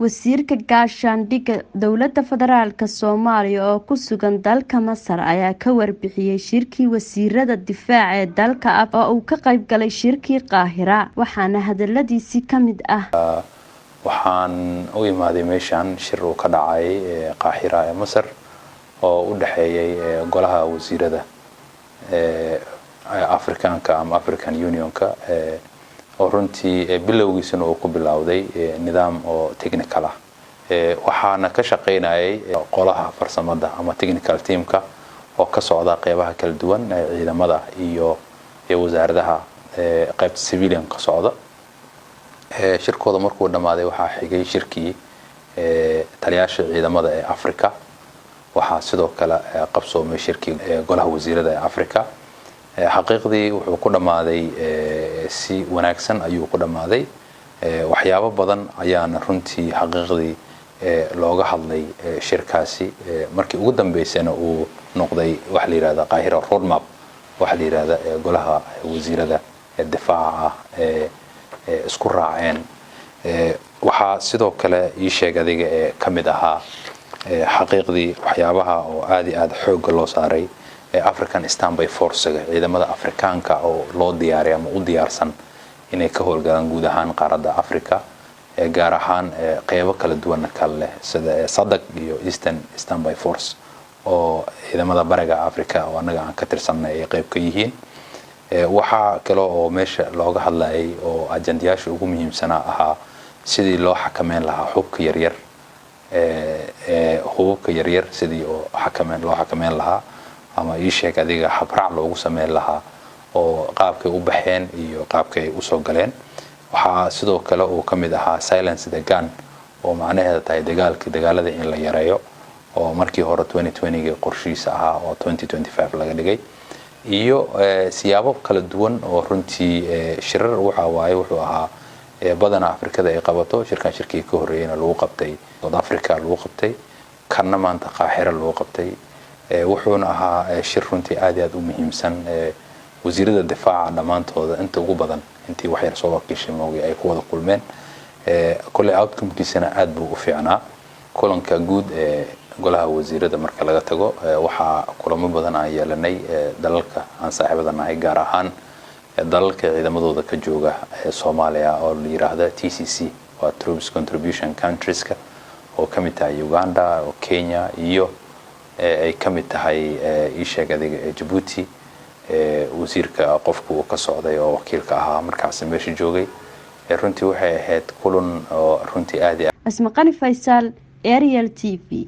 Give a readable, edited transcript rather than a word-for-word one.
wasiirka gaashaandhigga dowladda federaalka Soomaaliya oo ku sugan dalka Masar ayaa ka warbixiyay shirkii wasiirada difaaca ee dalka oo uu ka qayb galay shirkii Qaahira waxaana hadaladiisii ka mid ah waxaan u imaaday meeshan shir uu ka dhacay Qaahira ee Masar oo u dhaxeeyay golaha wasiirada Afrikaanka ama African Unionka oo runtii bilowgiisana uu ku bilowday nidaam oo technical ah waxaana ka shaqeynayay qolaha farsamada ama technical teamka oo ka socda qaybaha kala duwan ee ciidamada iyo wasaaradaha qaybta civilian ka socda shirkooda markuu dhamaaday waxa xigay shirkii taliyaasha ciidamada ee Afrika waxa sidoo kale qabsoomay shirkii golaha wasiirada ee Afrika xaqiiqdii wuxuu ku dhamaaday si wanaagsan ayuu ku dhamaaday waxyaabo badan ayaana runtii xaqiiqdii looga hadlay shirkaasi markii ugu dambeysayna uu noqday wax la yiraahdo Qaahira roadmap wax la yiraahdo golaha wasiirada difaaca isku raaceen waxa sidoo kale ii sheeg adiga kamid ahaa xaqiiqdii waxyaabaha oo aad xoog loo saaray African Standby Force ciidamada Afrikaanka oo loo diyaariyay ama u diyaarsan inay ka howlgalaan guud ahaan qaaradda Afrika gaar ahaan qaybo kala duwan kale sida SADC iyo Eastern Standby Force oo ciidamada bariga Afrika oo anaga aan ka tirsanay ay qayb ka yihiin waxa kale oo meesha looga hadlayay oo ajandayaasha ugu muhiimsan ahaa sidii loo xakameyn lahaa hubka yaryar sidii oo loo xakameyn lahaa ama ii sheeg adiga habraac loogu sameyn lahaa oo qaabkay u baxeen iyo qaabkay u soo galeen waxa sidoo kale oo kamid ahaa silence the gun oo macnaheedu tahay dagaalada in la yareeyo oo markii hore 2020 qorshiisa ahaa oo 2025 laga dhigay iyo siyaabo kala duwan oo runtii shirar wuxuu ahaa badana Afrikada ay qabato shirkii ka horeeyayna lagu qabtay South Africa lagu qabtay kana maanta Qaahira lagu qabtay wuxuuna ahaa shir runtii aad u muhiimsan wasiirada difaaca dhamaantooda inta ugu badan intii wax yar soo wakiishay moogay ay ku wada kulmeen kulli outcome-kiisana aad buu u fiicnaa kulanka guud golaha wasiirada marka laga tago waxa kulamo badan aan yeelanay dalalka aan saaxiibada nahay gaar ahaan dalalka ciidamadooda ka jooga Soomaaliya oo la yiraahdo TCC waa Troops Contribution Countries oo kamid tahay Uganda oo Kenya iyo ay kamid tahay ii sheeg adiga Djibouti wasiirka qofku ka socday oo wakiilka ahaa markaas meesha joogay runtii waxay ahayd kulan oo runtii aad Asmaqani Faisal Ariel TV